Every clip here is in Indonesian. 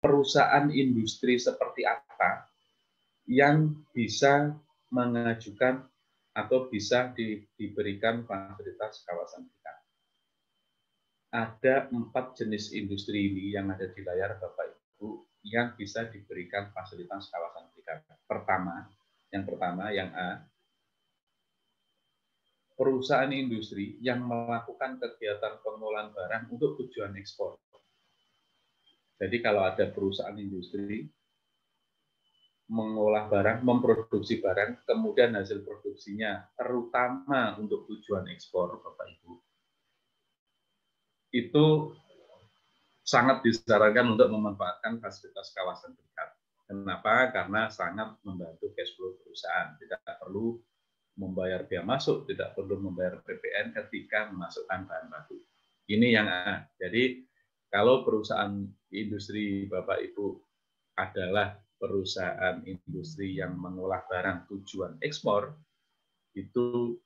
perusahaan industri seperti apa yang bisa mengajukan atau bisa diberikan fasilitas kawasan berikat. Ada 4 jenis industri ini yang ada di layar Bapak Ibu yang bisa diberikan fasilitas kawasan berikat. Yang pertama, yang A, perusahaan industri yang melakukan kegiatan pengolahan barang untuk tujuan ekspor. Jadi kalau ada perusahaan industri mengolah barang, memproduksi barang, kemudian hasil produksinya terutama untuk tujuan ekspor, Bapak Ibu, itu sangat disarankan untuk memanfaatkan fasilitas kawasan berikat. Kenapa? Karena sangat membantu cash flow perusahaan. Tidak perlu membayar biaya masuk, tidak perlu membayar PPN ketika memasukkan bahan baku. Ini yang A. Jadi kalau perusahaan industri Bapak Ibu adalah perusahaan industri yang mengolah barang tujuan ekspor, itu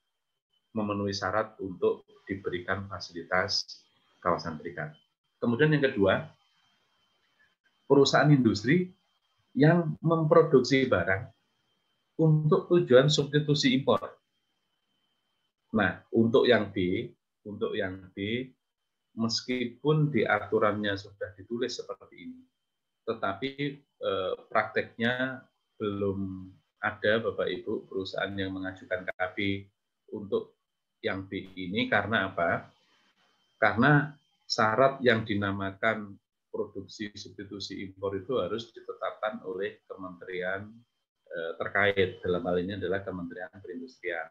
memenuhi syarat untuk diberikan fasilitas kawasan berikat. Kemudian yang kedua, perusahaan industri yang memproduksi barang untuk tujuan substitusi impor. Nah, untuk yang B, meskipun di aturannya sudah ditulis seperti ini, tetapi prakteknya belum ada Bapak Ibu perusahaan yang mengajukan KB untuk yang B ini. Karena apa? Karena syarat yang dinamakan produksi substitusi impor itu harus ditetapkan oleh kementerian terkait, dalam hal ini adalah Kementerian Perindustrian,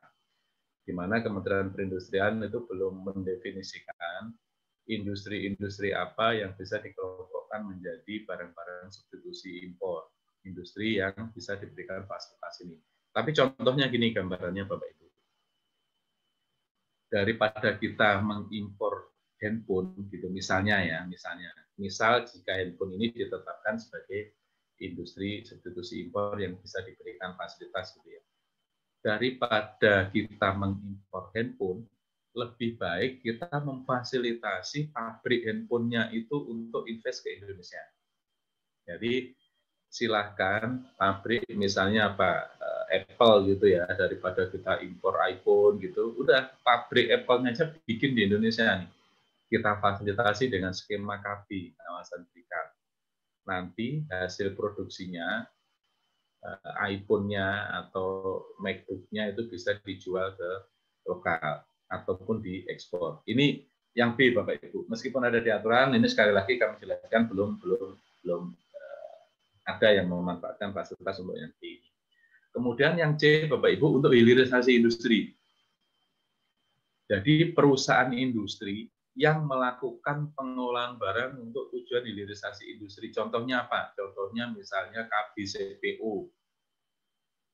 di mana Kementerian Perindustrian itu belum mendefinisikan industri-industri apa yang bisa dikelompokkan menjadi barang-barang substitusi impor, industri yang bisa diberikan fasilitas ini. Tapi contohnya gini gambarannya Bapak Ibu. Daripada kita mengimpor handphone gitu misal jika handphone ini ditetapkan sebagai industri substitusi impor yang bisa diberikan fasilitas gitu ya. Daripada kita mengimpor handphone, lebih baik kita memfasilitasi pabrik handphonenya itu untuk invest ke Indonesia. Jadi silahkan pabrik misalnya Apple gitu ya, daripada kita impor iPhone gitu, udah pabrik Apple-nya aja bikin di Indonesia nih. Kita fasilitasi dengan skema KB, kawasan berikat. Nanti hasil produksinya iPhone-nya atau MacBook-nya itu bisa dijual ke lokal ataupun diekspor. Ini yang B Bapak Ibu. Meskipun ada di aturan, ini sekali lagi kami jelaskan belum ada yang memanfaatkan fasilitas untuk yang B. Kemudian yang C Bapak Ibu untuk hilirisasi industri. Jadi perusahaan industri yang melakukan pengolahan barang untuk tujuan hilirisasi industri. Contohnya apa? Contohnya misalnya KB CPO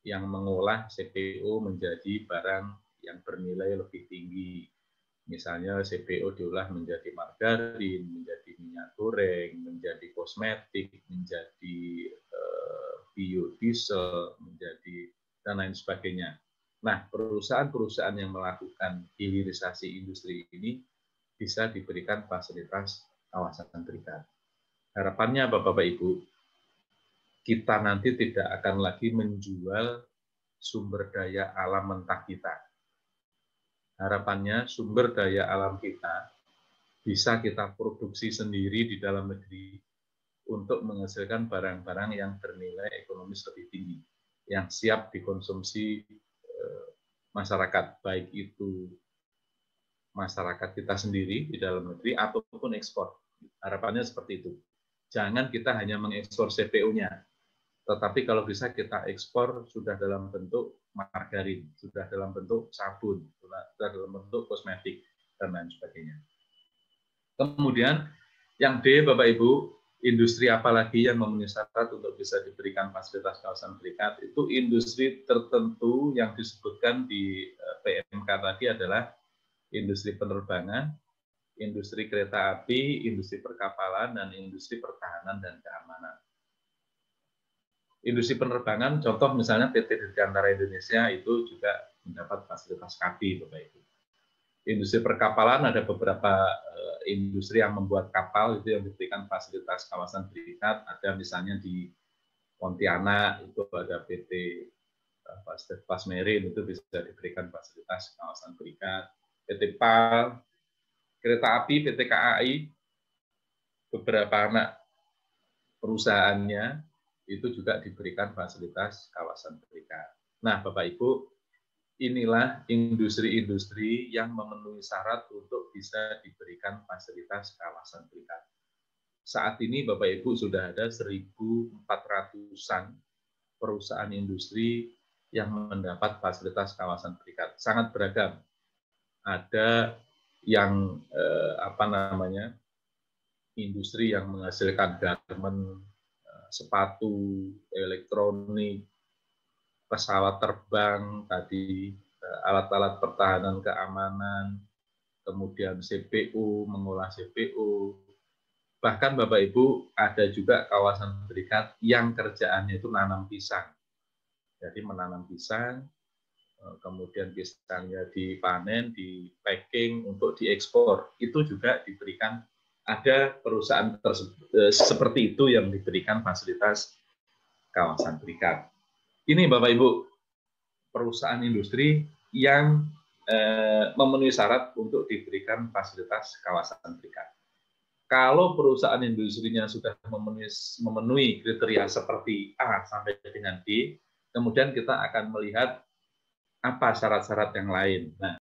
yang mengolah CPO menjadi barang yang bernilai lebih tinggi. Misalnya CPO diolah menjadi margarin, menjadi minyak goreng, menjadi kosmetik, menjadi biodiesel, menjadi dan lain sebagainya. Nah, perusahaan-perusahaan yang melakukan hilirisasi industri ini bisa diberikan fasilitas kawasan berikat. Harapannya Bapak Ibu, kita nanti tidak akan lagi menjual sumber daya alam mentah kita. Harapannya sumber daya alam kita bisa kita produksi sendiri di dalam negeri untuk menghasilkan barang-barang yang bernilai ekonomis lebih tinggi, yang siap dikonsumsi masyarakat, baik itu masyarakat kita sendiri di dalam negeri ataupun ekspor. Harapannya seperti itu. Jangan kita hanya mengekspor CPO-nya, tetapi kalau bisa kita ekspor sudah dalam bentuk margarin, sudah dalam bentuk sabun, sudah dalam bentuk kosmetik, dan lain sebagainya. Kemudian yang D, Bapak Ibu, industri apa lagi yang memenuhi syarat untuk bisa diberikan fasilitas kawasan berikat? Itu industri tertentu yang disebutkan di PMK tadi adalah industri penerbangan, industri kereta api, industri perkapalan, dan industri pertahanan dan keamanan. Industri penerbangan, contoh misalnya PT Dirgantara Indonesia itu juga mendapat fasilitas KB, Bapak Ibu. industri perkapalan ada beberapa industri yang membuat kapal itu yang diberikan fasilitas kawasan berikat. Ada misalnya di Pontianak itu ada PT Pasmerin itu bisa diberikan fasilitas kawasan berikat. PT PAL, kereta api PT KAI, beberapa anak perusahaannya itu juga diberikan fasilitas kawasan berikat. Nah, Bapak Ibu, inilah industri-industri yang memenuhi syarat untuk bisa diberikan fasilitas kawasan berikat. Saat ini Bapak Ibu sudah ada 1.400-an perusahaan industri yang mendapat fasilitas kawasan berikat. Sangat beragam. Ada yang industri yang menghasilkan garmen, sepatu, elektronik, pesawat terbang, tadi alat-alat pertahanan keamanan, kemudian CPU, mengolah CPU. Bahkan Bapak Ibu ada juga kawasan berikat yang kerjaannya itu nanam pisang. Jadi menanam pisang, kemudian pisangnya dipanen, di packing untuk diekspor. Itu juga diberikan, ada perusahaan seperti itu yang diberikan fasilitas kawasan berikat. Ini Bapak Ibu, perusahaan industri yang memenuhi syarat untuk diberikan fasilitas kawasan berikat. Kalau perusahaan industrinya sudah memenuhi kriteria seperti A sampai dengan D, kemudian kita akan melihat apa syarat-syarat yang lain. Nah,